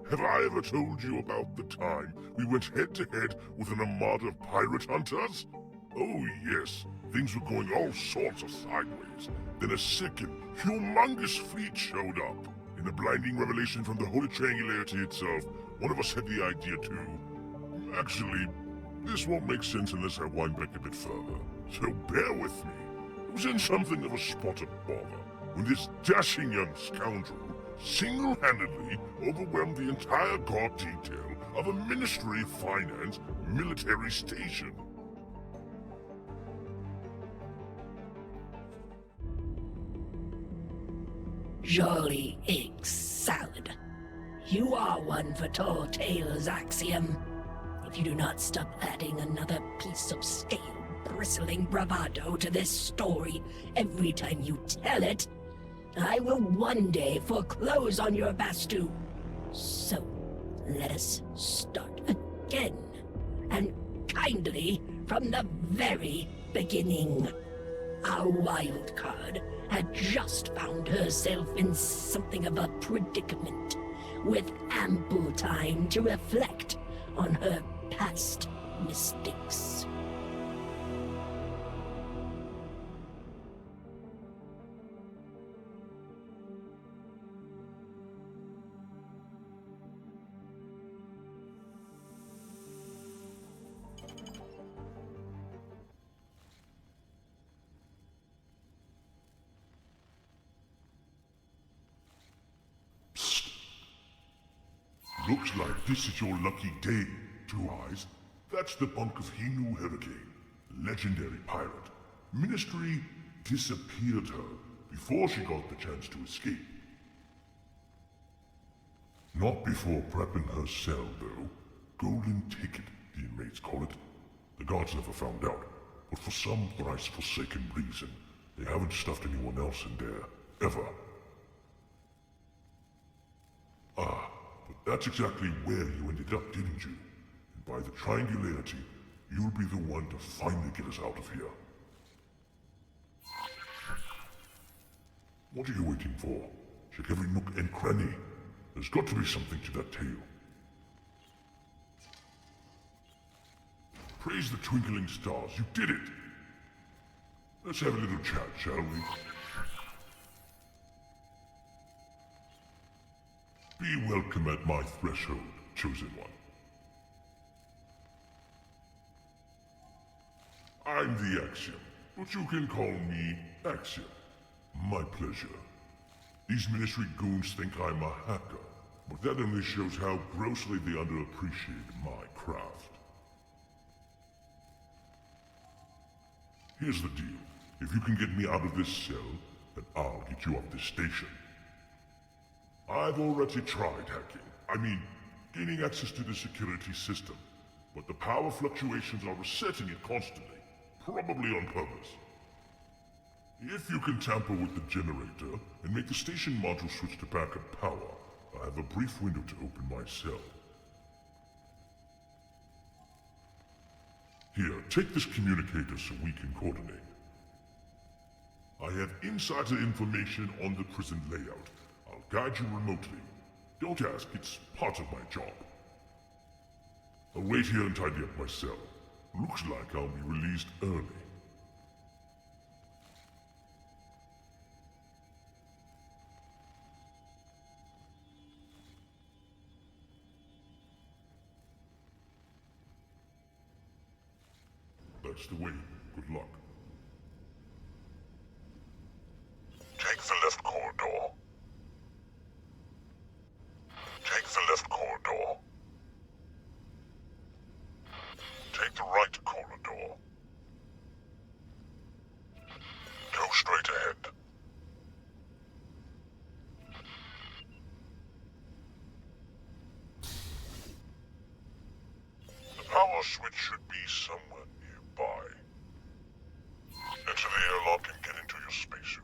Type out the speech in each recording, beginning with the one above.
Have I ever told you about the time we went head-to-head with an armada of pirate hunters? Oh yes, things were going all sorts of sideways. Then a second, humongous fleet showed up. In a blinding revelation from the Holy Triangularity itself, one of us had the idea to... Actually, this won't make sense unless I wind back a bit further, so bear with me. It was in something of a spot of bother when this dashing young scoundrel single-handedly overwhelmed the entire guard detail of a Ministry of Finance military station. Jolly egg salad. You are one for tall tales, Axiom. If you do not stop adding another piece of stale, bristling bravado to this story every time you tell it, I will one day foreclose on your Bastu. So, let us start again, and kindly from the very beginning. Our wild card had just found herself in something of a predicament, with ample time to reflect on her past mistakes. Looks like this is your lucky day, Two Eyes. That's the bunk of Hinu Hurricane, legendary pirate. Ministry disappeared her before she got the chance to escape. Not before prepping her cell, though. Golden ticket, the inmates call it. The guards never found out, but for some thrice-forsaken reason, they haven't stuffed anyone else in there, ever. Ah, but that's exactly where you ended up, didn't you? And by the triangularity, you'll be the one to finally get us out of here. What are you waiting for? Check every nook and cranny. There's got to be something to that tale. Praise the twinkling stars, you did it! Let's have a little chat, shall we? Be welcome at my threshold, chosen one. I'm the Axiom, but you can call me Axiom. My pleasure. These Ministry goons think I'm a hacker, but that only shows how grossly they underappreciate my craft. Here's the deal. If you can get me out of this cell, then I'll get you off this station. I've already tried hacking. I mean, gaining access to the security system. But the power fluctuations are resetting it constantly. Probably on purpose. If you can tamper with the generator and make the station module switch to backup power, I have a brief window to open my cell. Here, take this communicator so we can coordinate. I have insider information on the prison layout. I'll guide you remotely. Don't ask, it's part of my job. I'll wait here and tidy up my cell. Looks like I'll be released early. That's the way. Good luck. Take the left corridor. Take the left corridor. Take the right corridor. Go straight ahead. The power switch should be somewhere nearby. Enter the airlock and get into your spacesuit.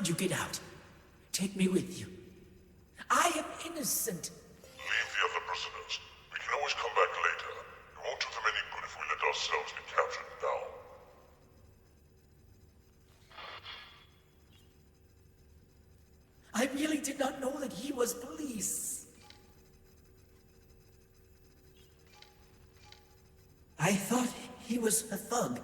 you get out? Take me with you. I am innocent. Leave the other prisoners. We can always come back later. It won't do them any good if we let ourselves get captured now. I really did not know that he was police. I thought he was a thug.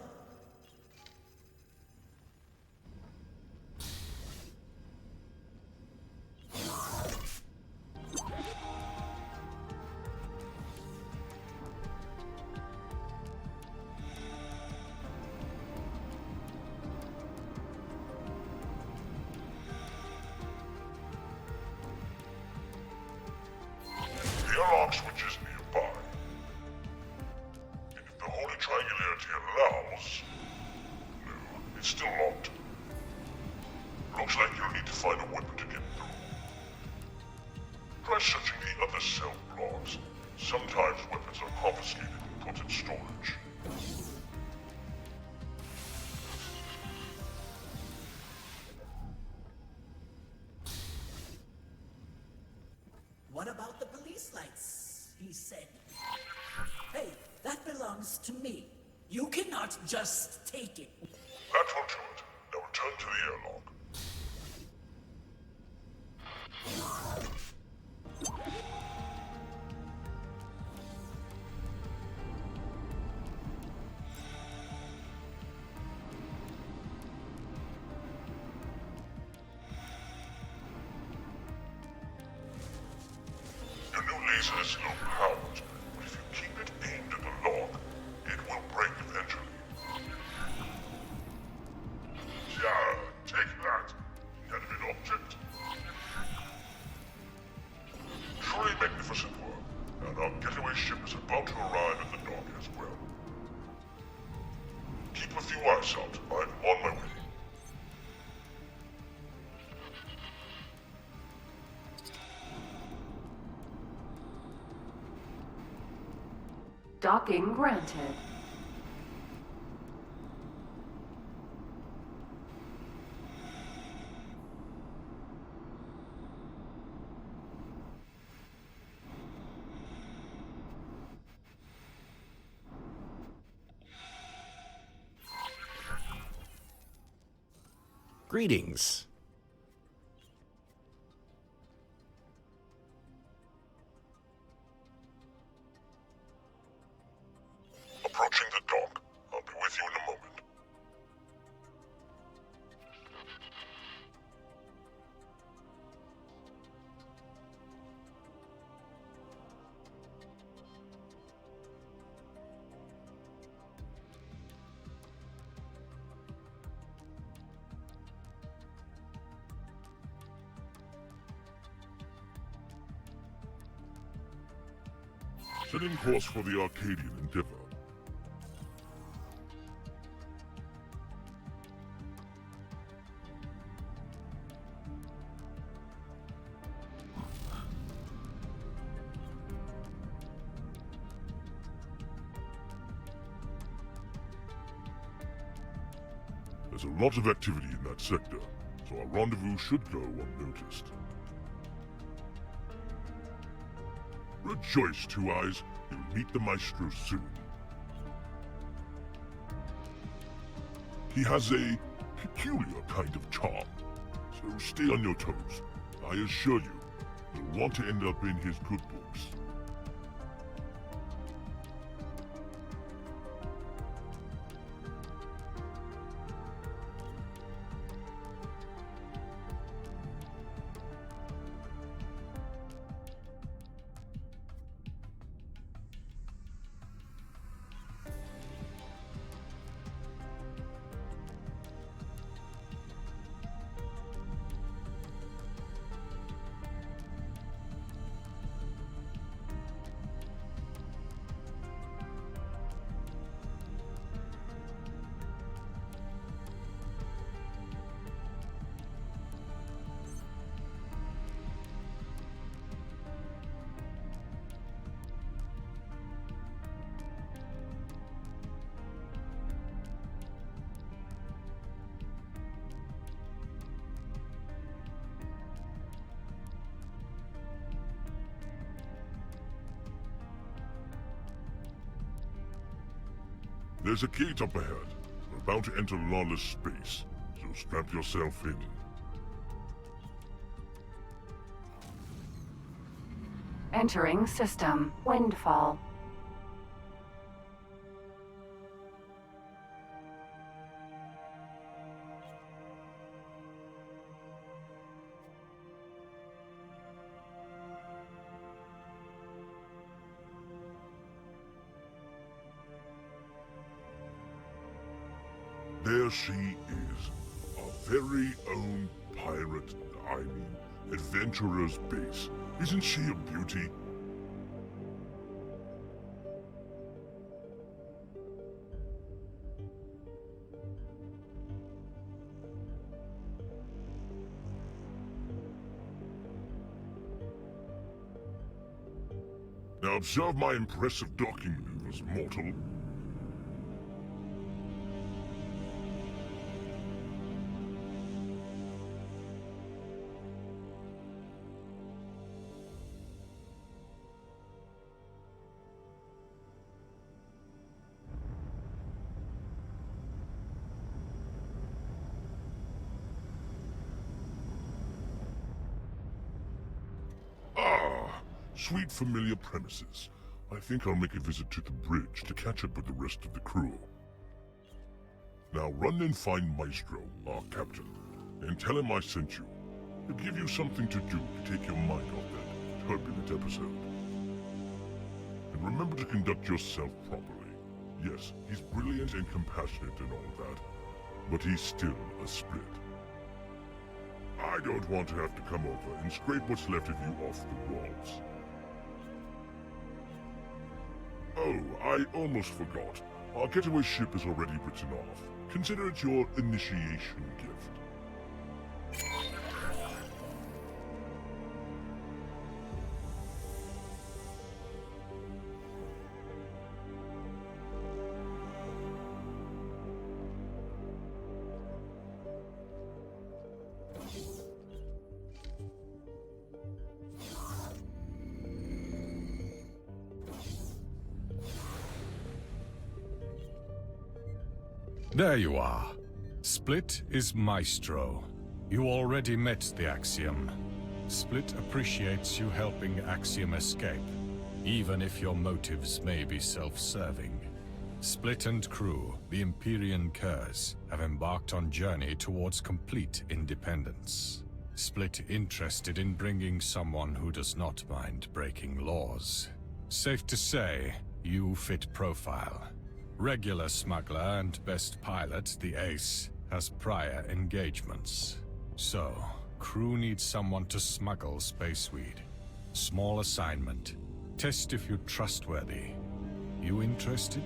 The alarm switch is nearby. And if the Holy Triangularity allows... No, it's still locked. Looks like you'll need to find a weapon to get through. Try searching the other cell blocks. Sometimes weapons are confiscated and put in storage. What about the police lights? He said. Hey, that belongs to me. You cannot just take it. That will do it. Now return to the airlock. Your new laser is low powered, but if you keep it aimed at the lock, it will break eventually. Yeah, take that. Inanimate object. Truly magnificent work, and our getaway ship is about to arrive at the dock as well. Keep a few eyes out. I'm on my way. Docking granted. Greetings. Approaching the dock. I'll be with you in a moment. Setting course for the Arcadian endeavor. There's a lot of activity in that sector, so our rendezvous should go unnoticed. Rejoice, Two Eyes. You'll meet the Maestro soon. He has a peculiar kind of charm, so stay on your toes. I assure you, you'll want to end up in his good books. There's a gate up ahead. We're about to enter lawless space, so strap yourself in. Entering system. Windfall. There she is, our very own pirate, adventurer's base. Isn't she a beauty? Now observe my impressive docking maneuvers, mortal. Sweet familiar premises. I think I'll make a visit to the bridge to catch up with the rest of the crew. Now run and find Maestro, our captain, and tell him I sent you. He'll give you something to do to take your mind off that turbulent episode. And remember to conduct yourself properly. Yes, he's brilliant and compassionate and all that, but he's still a Split. I don't want to have to come over and scrape what's left of you off the walls. Oh, I almost forgot. Our getaway ship is already written off. Consider it your initiation gift. There you are. Split is Maestro. You already met the Axiom. Split appreciates you helping Axiom escape, even if your motives may be self-serving. Split and crew, the Empyrean Curs, have embarked on journey towards complete independence. Split interested in bringing someone who does not mind breaking laws. Safe to say, you fit profile. Regular smuggler and best pilot, the Ace, has prior engagements. So, crew needs someone to smuggle spaceweed. Small assignment. Test if you're trustworthy. You interested?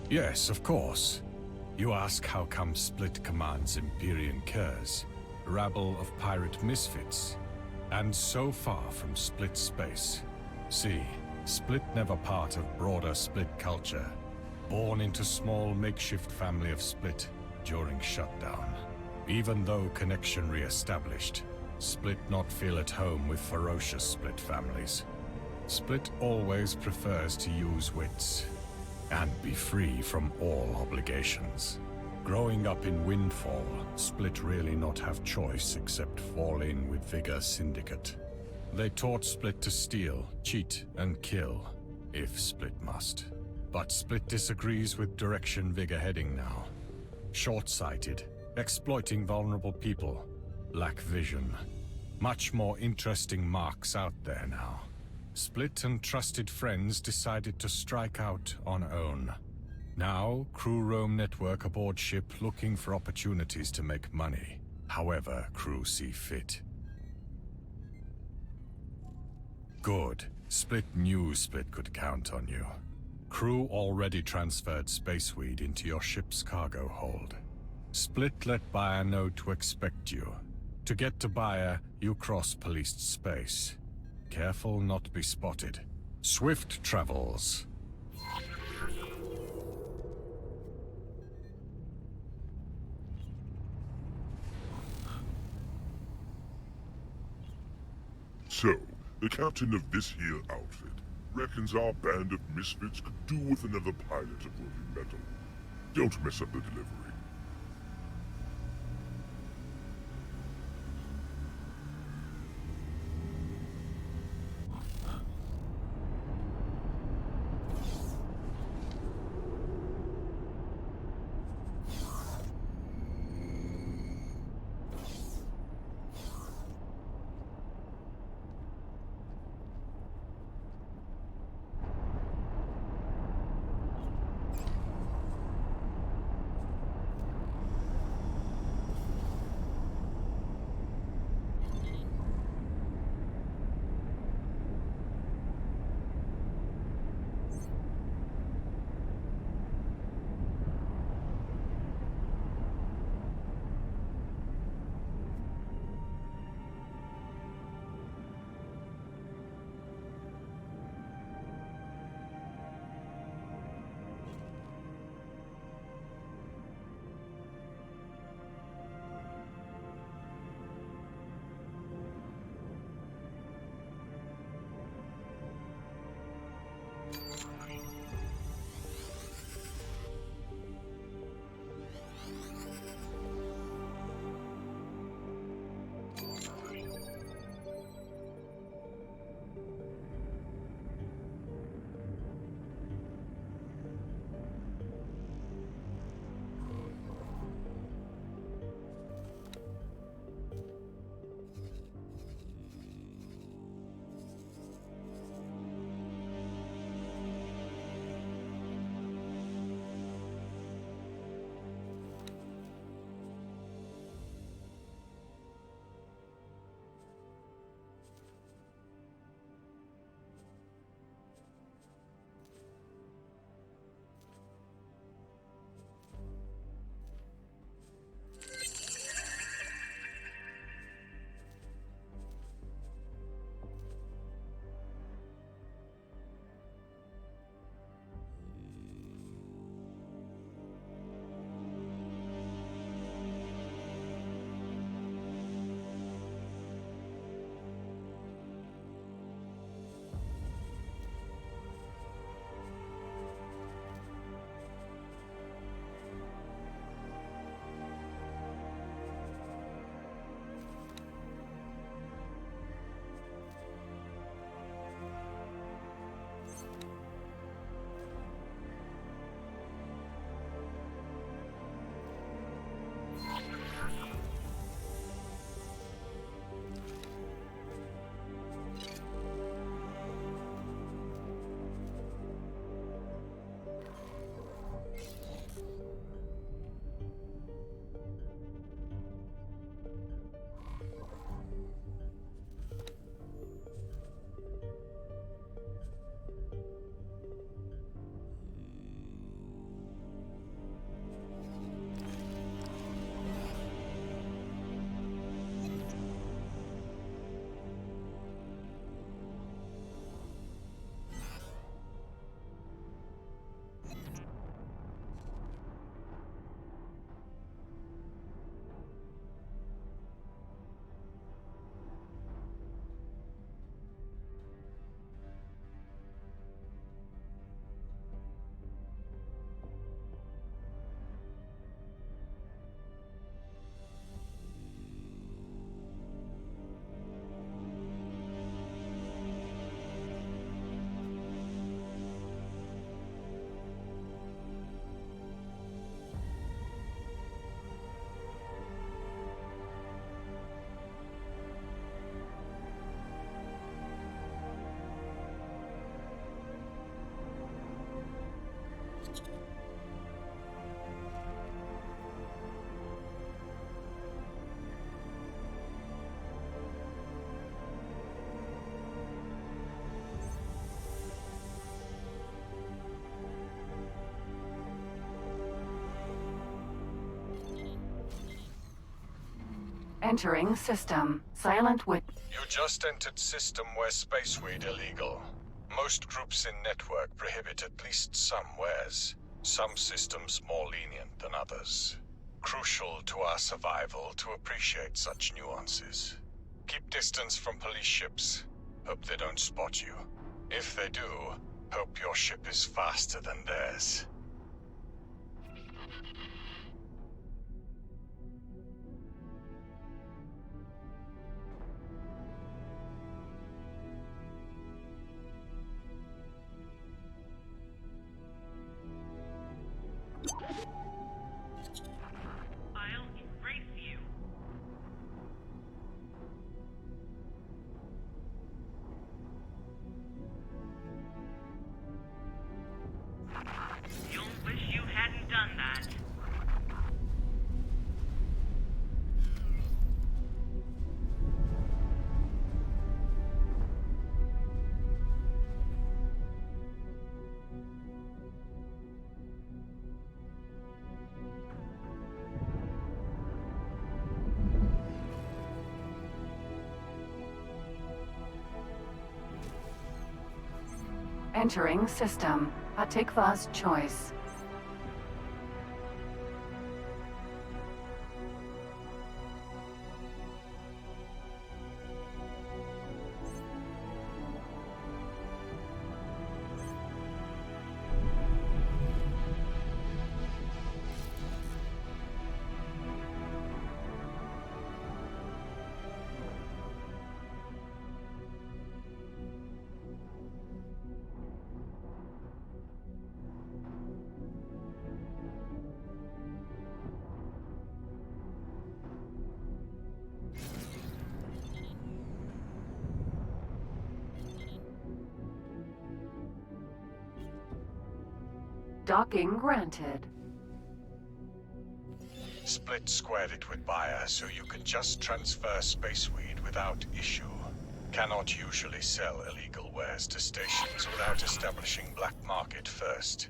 Yes, of course. You ask how come Split commands Empyrean Curs, rabble of pirate misfits, and so far from Split space. See, Split never part of broader Split culture, born into small makeshift family of Split during shutdown. Even though connection re-established, Split not feel at home with ferocious Split families. Split always prefers to use wits, and be free from all obligations. Growing up in Windfall, Split really not have choice except fall in with Vigor Syndicate. They taught Split to steal, cheat, and kill, if Split must. But Split disagrees with direction Vigor heading now. Short-sighted, exploiting vulnerable people, lack vision. Much more interesting marks out there now. Split and trusted friends decided to strike out on own. Now, crew roam network aboard ship looking for opportunities to make money, however crew see fit. Good. Split knew Split could count on you. Crew already transferred spaceweed into your ship's cargo hold. Split let buyer know to expect you. To get to buyer, you cross policed space. Careful not be spotted. Swift travels. So, the captain of this here outfit. Reckons our band of misfits could do with another pilot of worthy metal. Don't mess up the delivery. Entering system. Silent wit. You just entered system where space weed illegal. Most groups in network prohibit at least some wares. Some systems more lenient than others. Crucial to our survival to appreciate such nuances. Keep distance from police ships. Hope they don't spot you. If they do, hope your ship is faster than theirs. I'll erase you. You'll wish you hadn't done that. Entering system. Hatikvah's choice. Docking granted. Split squared it with buyer so you can just transfer space weed without issue. Cannot usually sell illegal wares to stations without establishing black market first.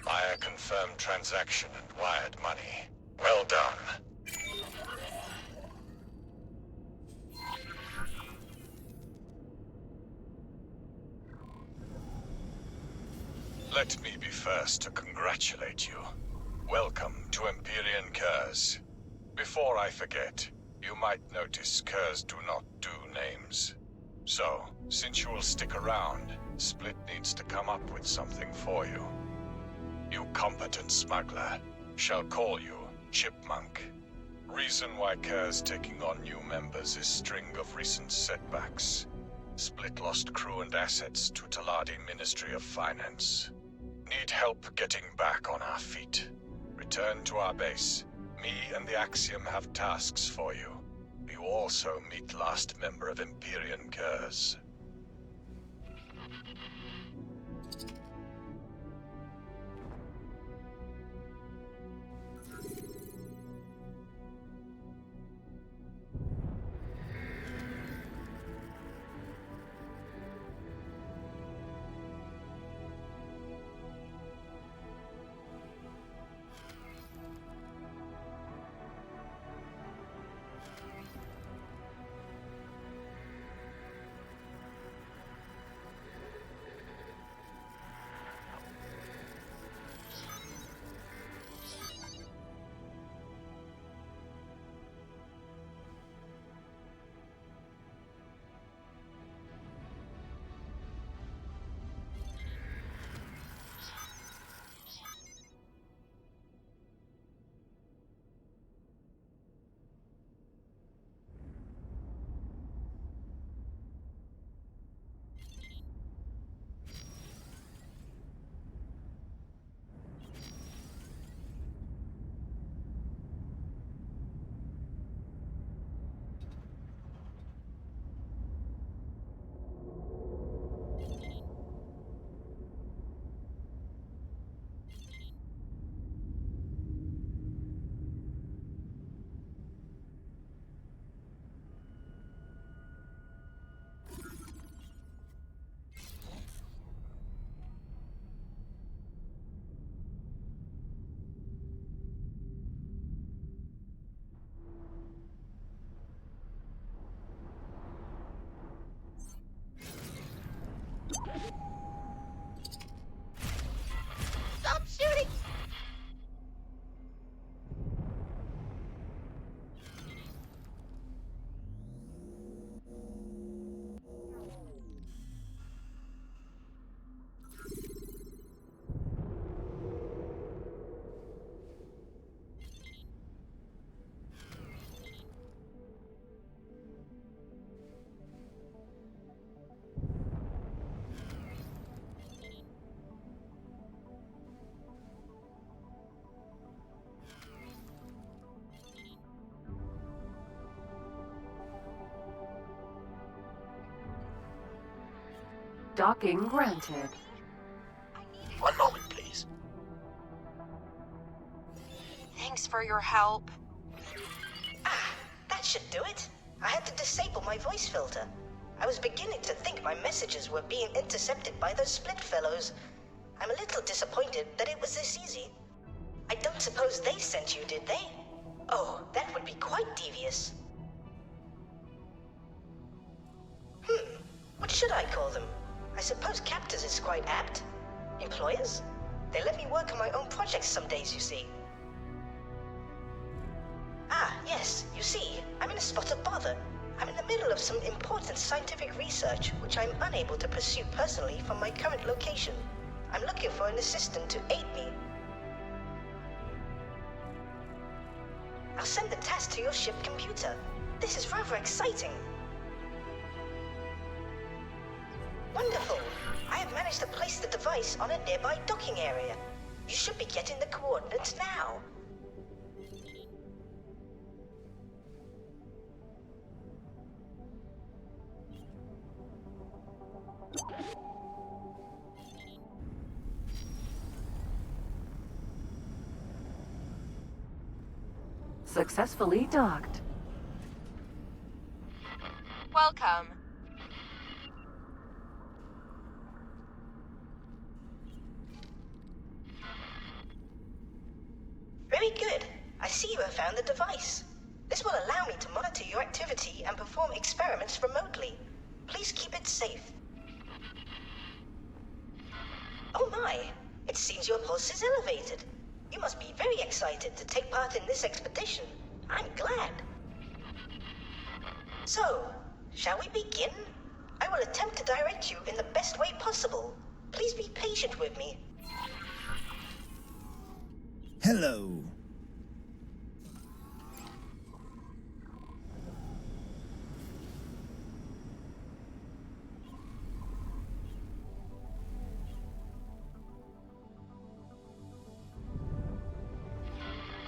Buyer confirmed transaction and wired money. Well done. Let me be first to congratulate you. Welcome to Empyrean Curse. Before I forget, you might notice Curse do not do names. So, since you will stick around, Split needs to come up with something for you. You competent smuggler, shall call you Chipmunk. Reason why Kerr's taking on new members is string of recent setbacks. Split lost crew and assets to Taladi Ministry of Finance. Need help getting back on our feet. Return to our base. Me and the Axiom have tasks for you. You also meet last member of Empyrean Curse. Docking granted. One moment, please. Thanks for your help. That should do it. I had to disable my voice filter. I was beginning to think my messages were being intercepted by those split fellows. I'm a little disappointed that it was this easy. I don't suppose they sent you, did they? Oh, that would be quite devious. What should I call them? I suppose captors is quite apt. Employers? They let me work on my own projects some days, you see. Yes, you see, I'm in a spot of bother. I'm in the middle of some important scientific research, which I'm unable to pursue personally from my current location. I'm looking for an assistant to aid me. I'll send the task to your ship computer. This is rather exciting. Wonderful! I have managed to place the device on a nearby docking area. You should be getting the coordinates now. Successfully docked. Welcome. Very good. I see you have found the device. This will allow me to monitor your activity and perform experiments remotely. Please keep it safe. Oh my! It seems your pulse is elevated. You must be very excited to take part in this expedition. I'm glad. So, shall we begin? I will attempt to direct you in the best way possible. Please be patient with me. Hello.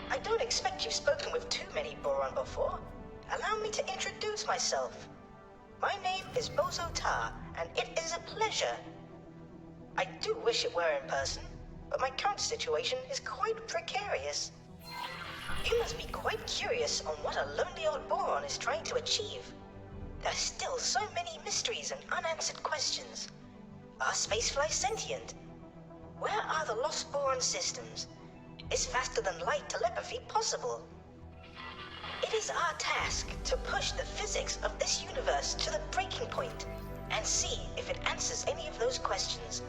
I don't expect you've spoken with too many Boron before. Allow me to introduce myself. My name is Bozo Tar, and it is a pleasure. I do wish it were in person, but my current situation is quite precarious. You must be quite curious on what a lonely old Boron is trying to achieve. There are still so many mysteries and unanswered questions. Are spaceflies sentient? Where are the lost Boron systems? Is faster-than-light telepathy possible? It is our task to push the physics of this universe to the breaking point and see if it answers any of those questions.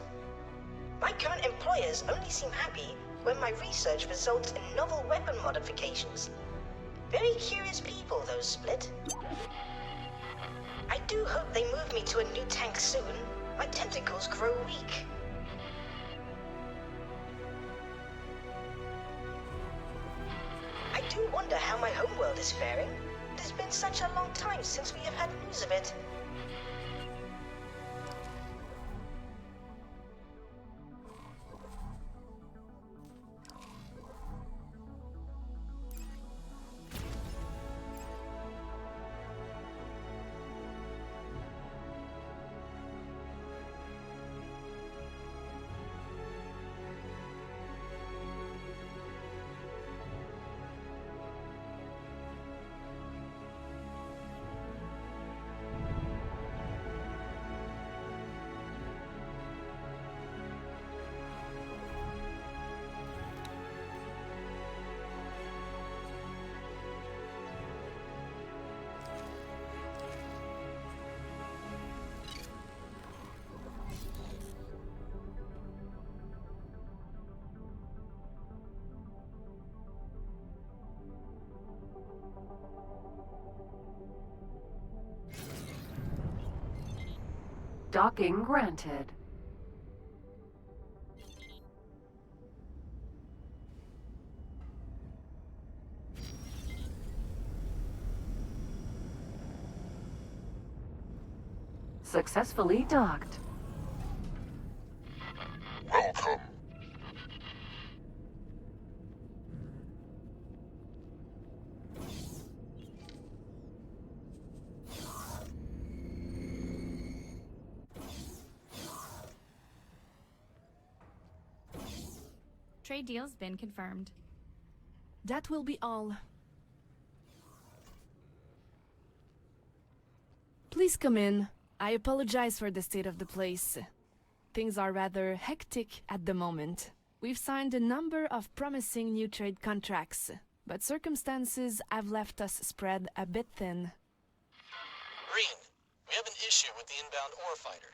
My current employers only seem happy when my research results in novel weapon modifications. Very curious people, those Split. I do hope they move me to a new tank soon. My tentacles grow weak. I do wonder how my homeworld is faring. It has been such a long time since we have had news of it. Docking granted. Successfully docked. Welcome. Trade deal's been confirmed. That will be all. Please come in. I apologize for the state of the place. Things are rather hectic at the moment. We've signed a number of promising new trade contracts, but circumstances have left us spread a bit thin. Green, we have an issue with the inbound ore fighter.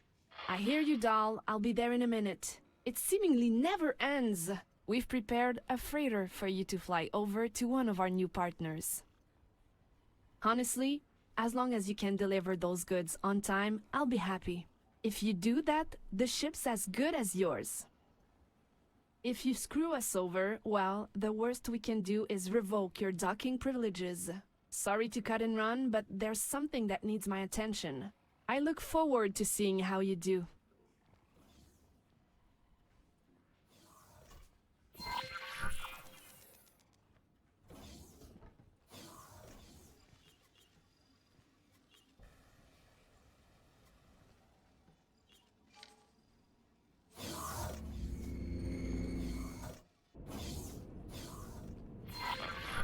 I hear you, doll. I'll be there in a minute. It seemingly never ends. We've prepared a freighter for you to fly over to one of our new partners. Honestly, as long as you can deliver those goods on time, I'll be happy. If you do that, the ship's as good as yours. If you screw us over, well, the worst we can do is revoke your docking privileges. Sorry to cut and run, but there's something that needs my attention. I look forward to seeing how you do.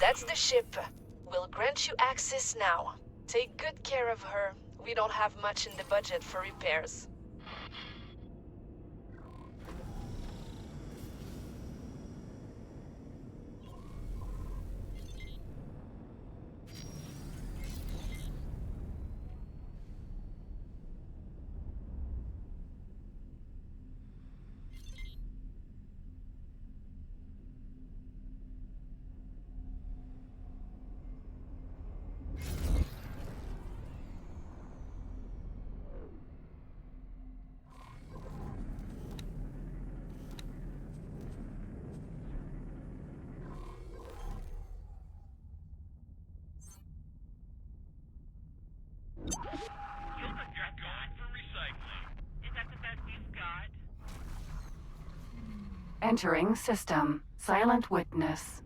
That's the ship. We'll grant you access now. Take good care of her. We don't have much in the budget for repairs. Entering system. Silent witness.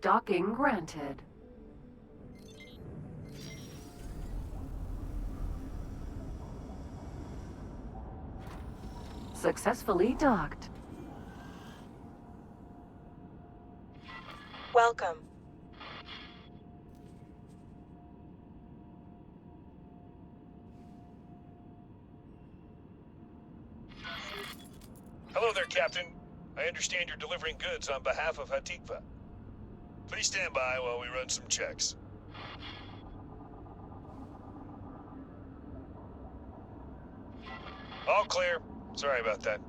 Docking granted. Successfully docked. Welcome. Hello there, Captain. I understand you're delivering goods on behalf of Hatikvah. Please stand by while we run some checks. All clear. Sorry about that.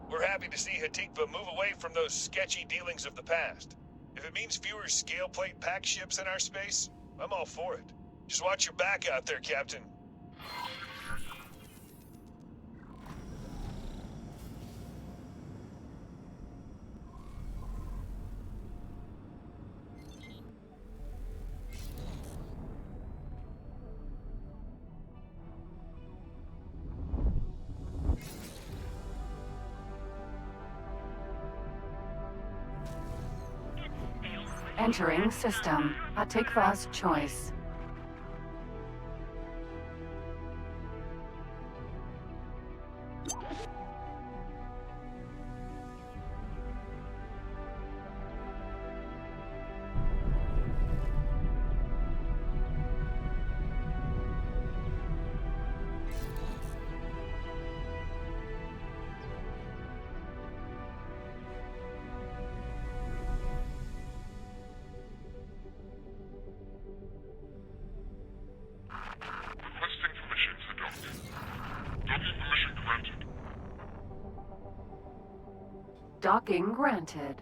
We're happy to see Hatikvah move away from those sketchy dealings of the past. If it means fewer scale plate pack ships in our space, I'm all for it. Just watch your back out there, Captain. Entering system. Hatikvah's choice. Docking granted.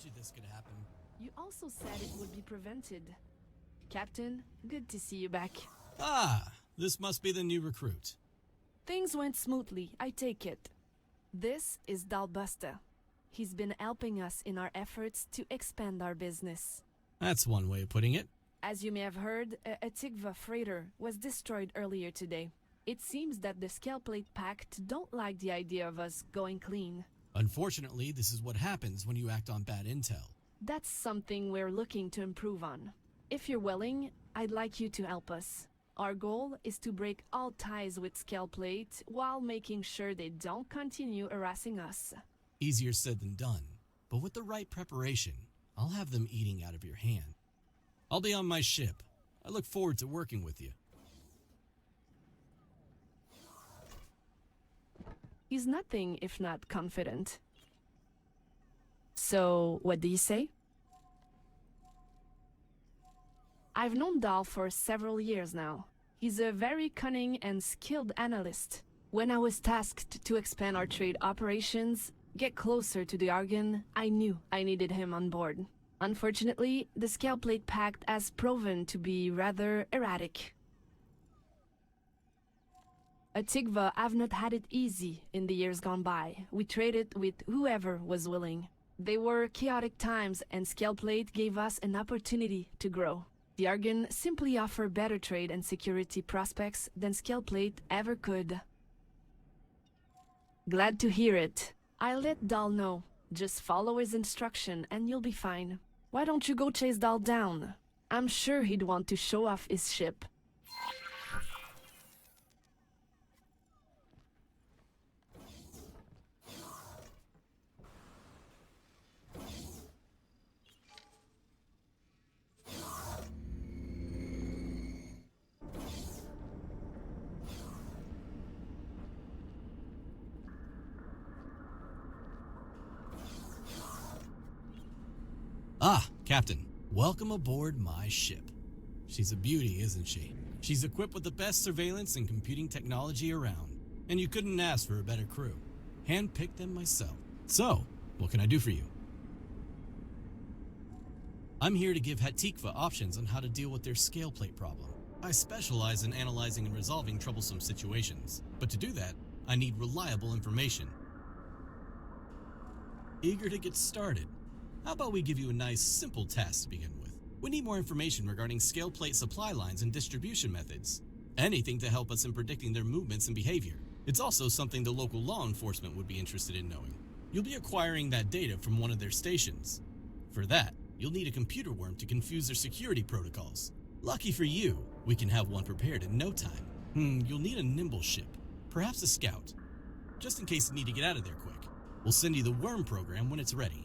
you this could happen. You also said it would be prevented. Captain, good to see you back. Ah, this must be the new recruit. Things went smoothly, I take it. This is Dalbusta. He's been helping us in our efforts to expand our business. That's one way of putting it. As you may have heard, a Hatikvah freighter was destroyed earlier today. It seems that the Scaleplate Pact don't like the idea of us going clean. Unfortunately, this is what happens when you act on bad intel. That's something we're looking to improve on. If you're willing, I'd like you to help us. Our goal is to break all ties with Scaleplate while making sure they don't continue harassing us. Easier said than done, but with the right preparation, I'll have them eating out of your hand. I'll be on my ship. I look forward to working with you. He's nothing if not confident. So, what do you say? I've known Dal for several years now. He's a very cunning and skilled analyst. When I was tasked to expand our trade operations, get closer to the Argon, I knew I needed him on board. Unfortunately, the Scaleplate Pact has proven to be rather erratic. Hatikvah have not had it easy in the years gone by. We traded with whoever was willing. They were chaotic times, and Scaleplate gave us an opportunity to grow. The Argon simply offer better trade and security prospects than Scaleplate ever could. Glad to hear it. I'll let Dal know. Just follow his instruction and you'll be fine. Why don't you go chase Dal down? I'm sure he'd want to show off his ship. Ah, Captain, welcome aboard my ship. She's a beauty, isn't she? She's equipped with the best surveillance and computing technology around, and you couldn't ask for a better crew. Handpicked them myself. So, what can I do for you? I'm here to give Hatikvah options on how to deal with their scaleplate problem. I specialize in analyzing and resolving troublesome situations, but to do that, I need reliable information. Eager to get started? How about we give you a nice, simple task to begin with? We need more information regarding scaleplate supply lines and distribution methods. Anything to help us in predicting their movements and behavior. It's also something the local law enforcement would be interested in knowing. You'll be acquiring that data from one of their stations. For that, you'll need a computer worm to confuse their security protocols. Lucky for you, we can have one prepared in no time. You'll need a nimble ship, perhaps a scout, just in case you need to get out of there quick. We'll send you the worm program when it's ready.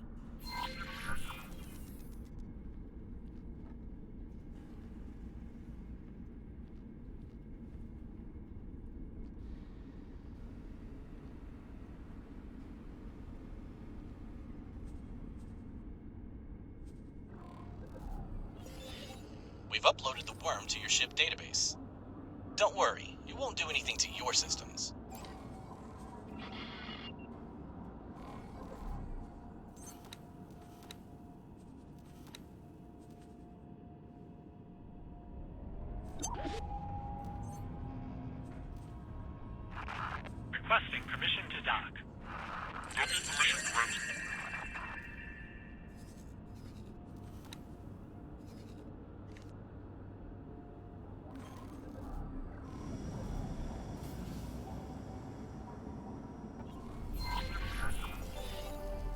We've uploaded the worm to your ship database. Don't worry, it won't do anything to your systems. Requesting permission to dock. Docking permission granted.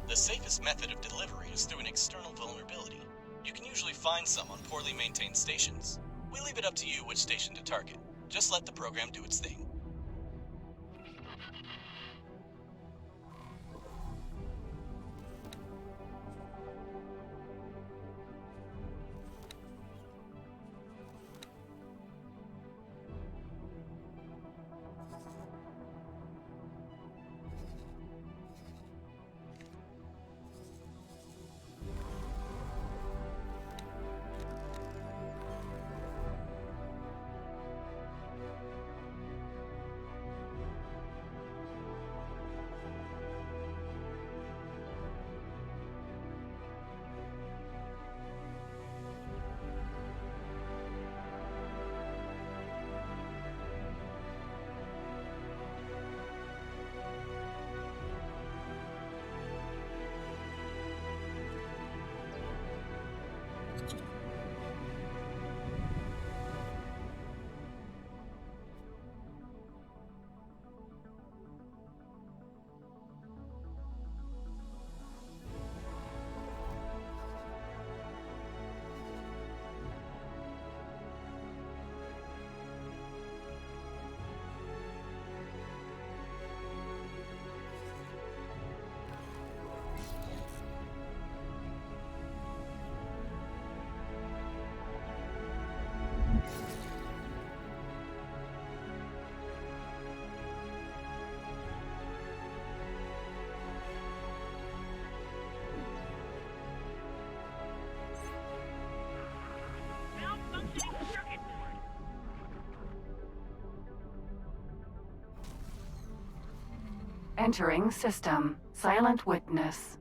The safest method of delivery is through an external vulnerability. You can usually find some on poorly maintained stations. We leave it up to you which station to target. Just let the program do its thing. Entering system. Silent witness.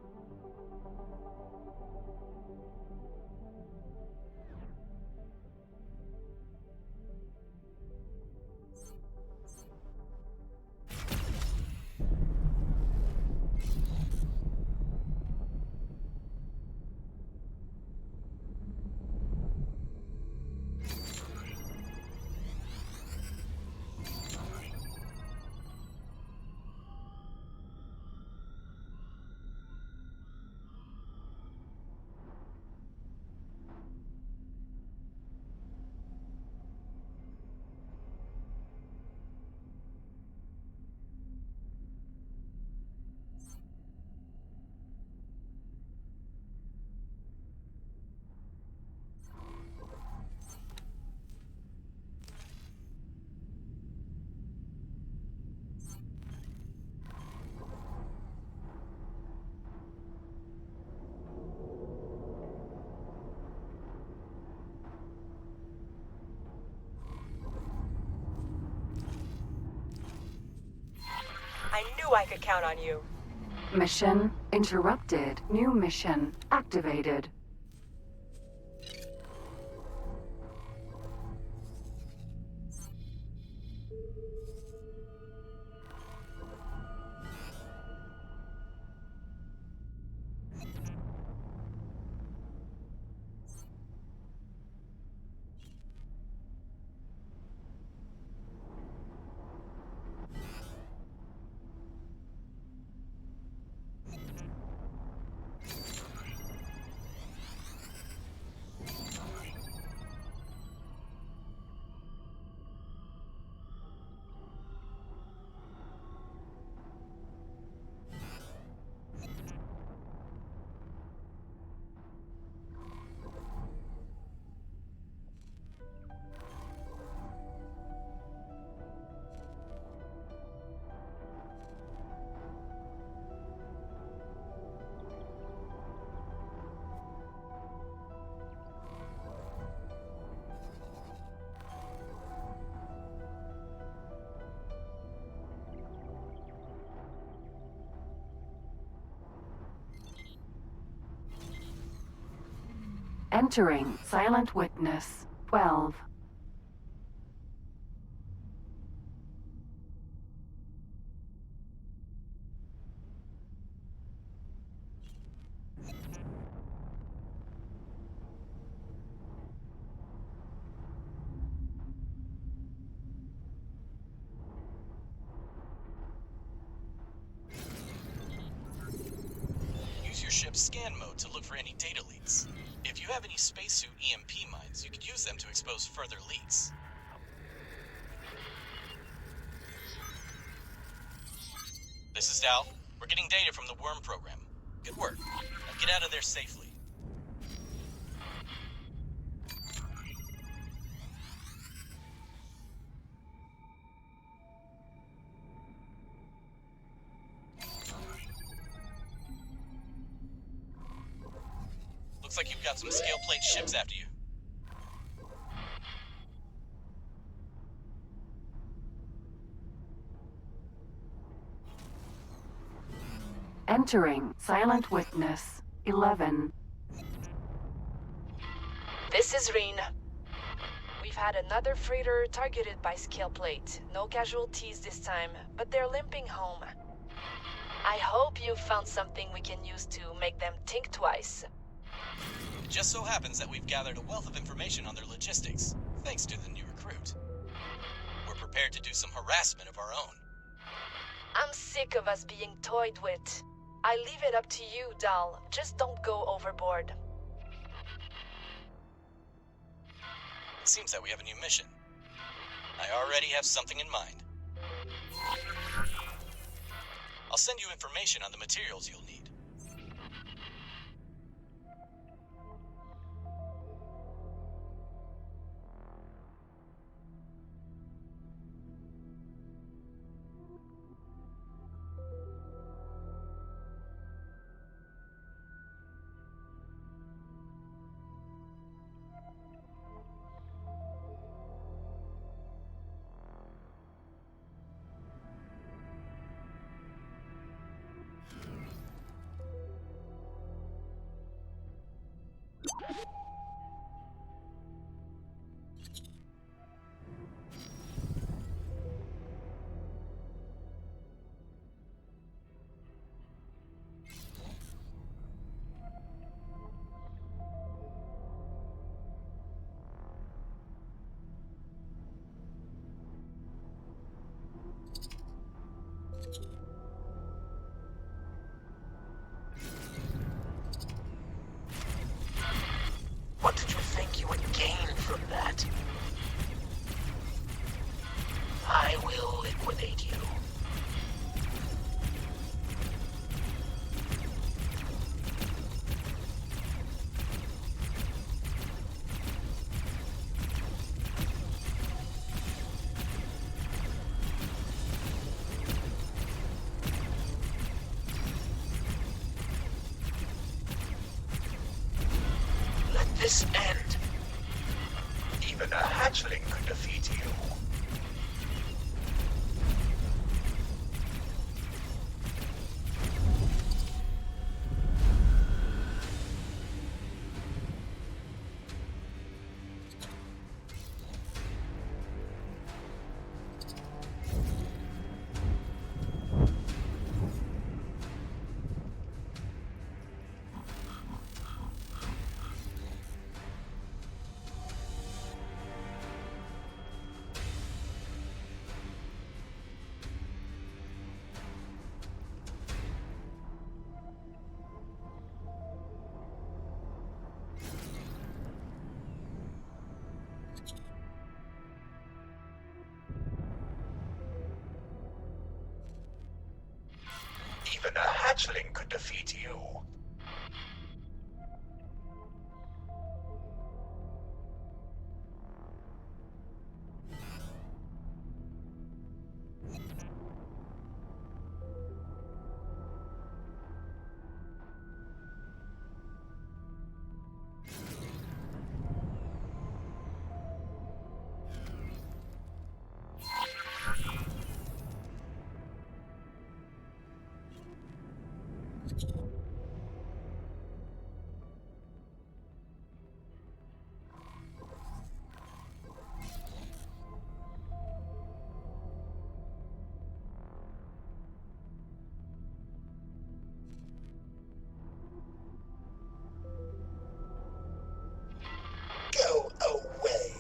I knew I could count on you. Mission interrupted. New mission activated. Entering silent witness. 12. Use your ship's scan mode to look for any data leaks. If you have any spacesuit EMP mines, you could use them to expose further leaks. This is Dal. We're getting data from the worm program. Good work. Now get out of there safely. Looks like you've got some scale plate ships after you. Entering silent witness. 11. This is Reen. We've had another freighter targeted by scale plate. No casualties this time, but they're limping home. I hope you found something we can use to make them think twice. It just so happens that we've gathered a wealth of information on their logistics, thanks to the new recruit. We're prepared to do some harassment of our own. I'm sick of us being toyed with. I leave it up to you, Dal. Just don't go overboard. It seems that we have a new mission. I already have something in mind. I'll send you information on the materials you'll need. this end. Even a hatchling could defeat you. Even a hatchling could defeat you. Go away.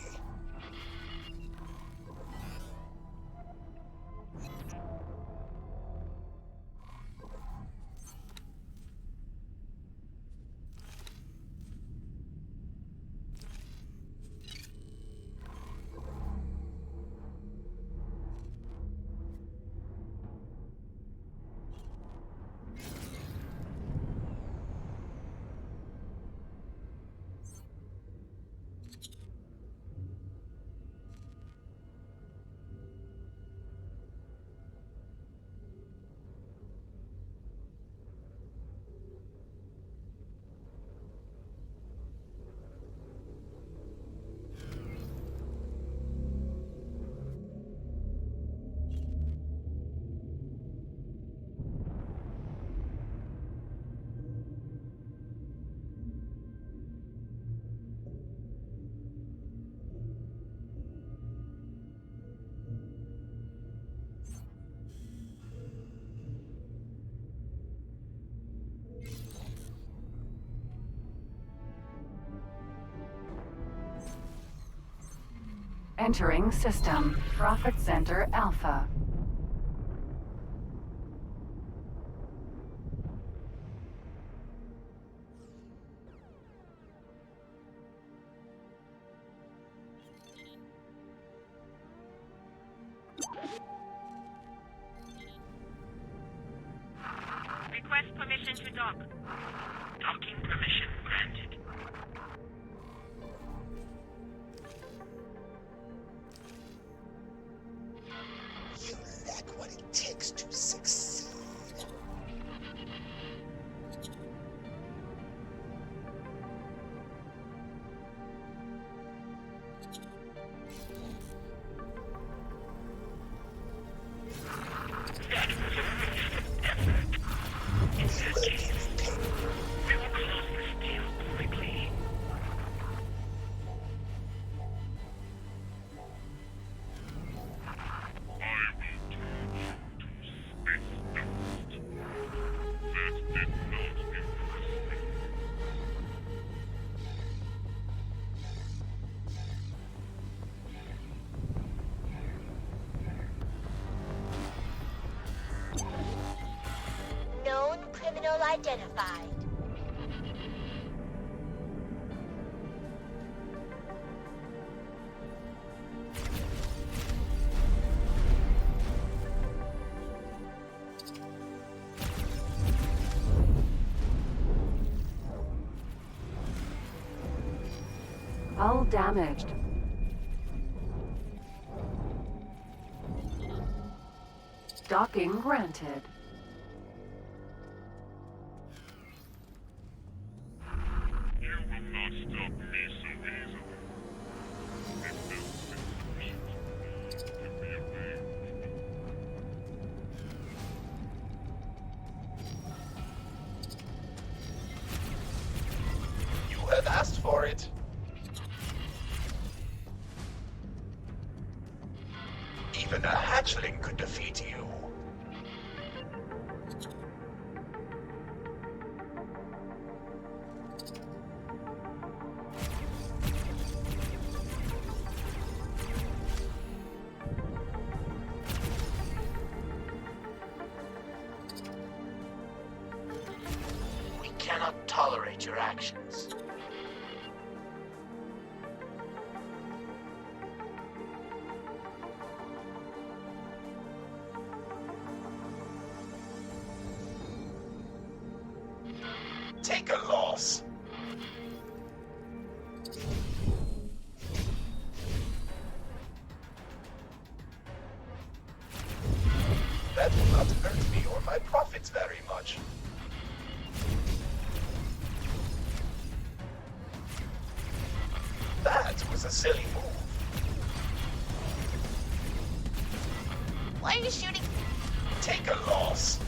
Entering system. Profit Center Alpha. Request permission to dock. Docking permission granted. You lack what it takes to succeed. Known criminal identified. Hull damaged. Docking granted. You will not stop me. Even a hatchling could defeat you. We cannot tolerate your actions. Take a loss. That will not hurt me or my profits very much. That was a silly move. Why are you shooting? Take a loss.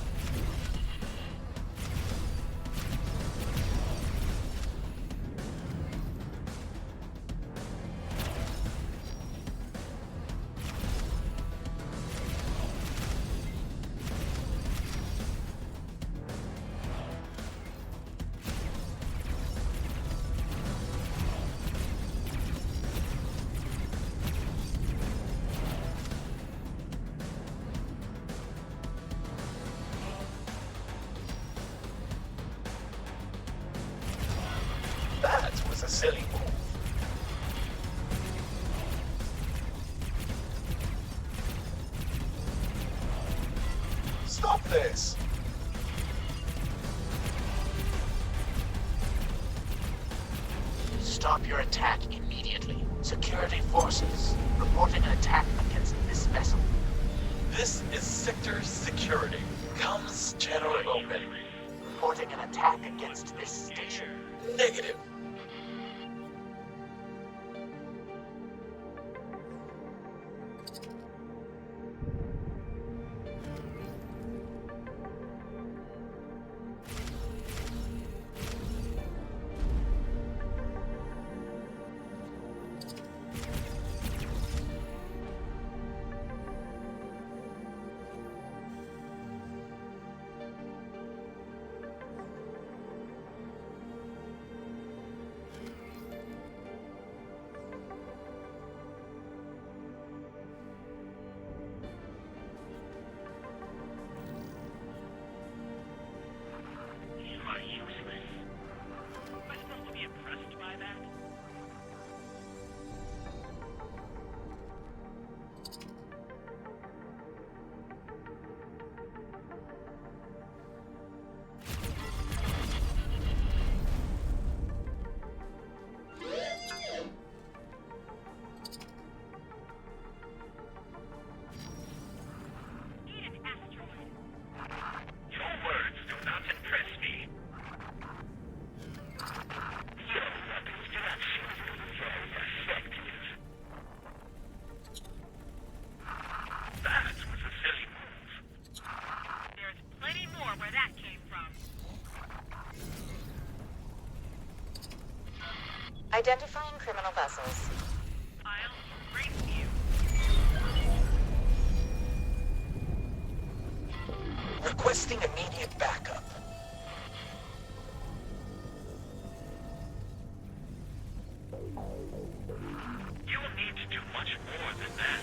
That was a silly move. Stop this! Stop your attack immediately. Security forces reporting an attack against this vessel. This is Sector Security. Comes General Open. Reporting an attack against this station. Negative. Identifying criminal vessels. I'll race you. Requesting immediate backup. You'll need to do much more than that.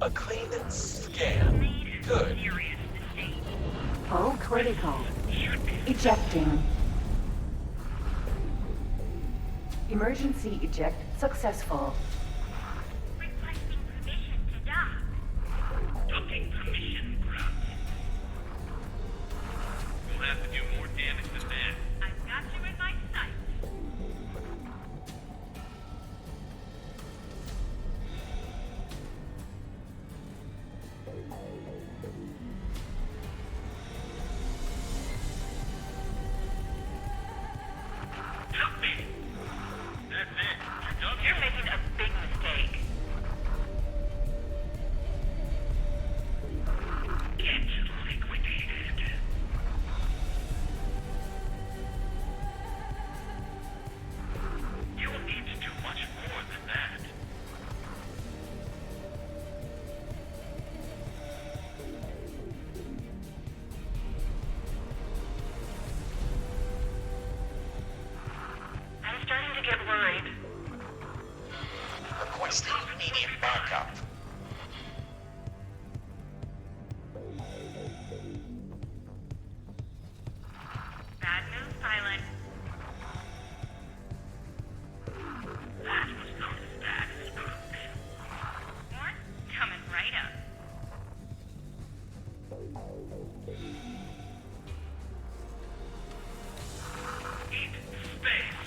A clean scan. Good. Hull critical. Ejecting. Emergency eject successful. Requesting permission to dock. Docking permission granted. You'll have to do more damage than that. I've got you in my sights. Help me! That's it. You're done. You're making a big immediate backup. Bad move, pilot. That was not as bad as it could have been. What? Coming right up. Eat space.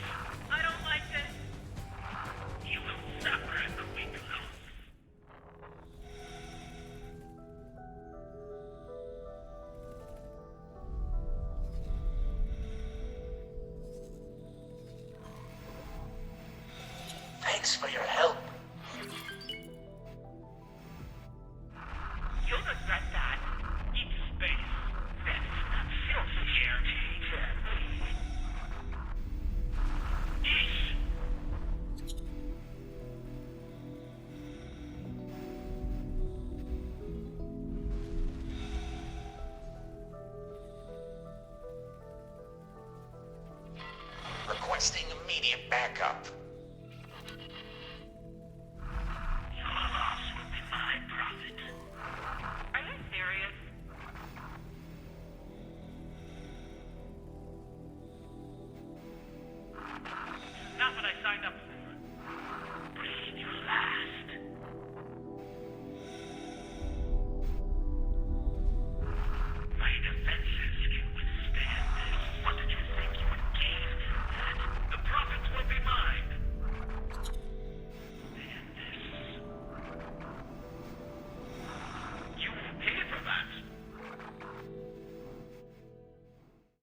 I don't like this. You will suffer at the weak loss. Thanks for your help. You'll regret that. Eat space. That's filthy caretaker. Eesh. Requesting immediate backup.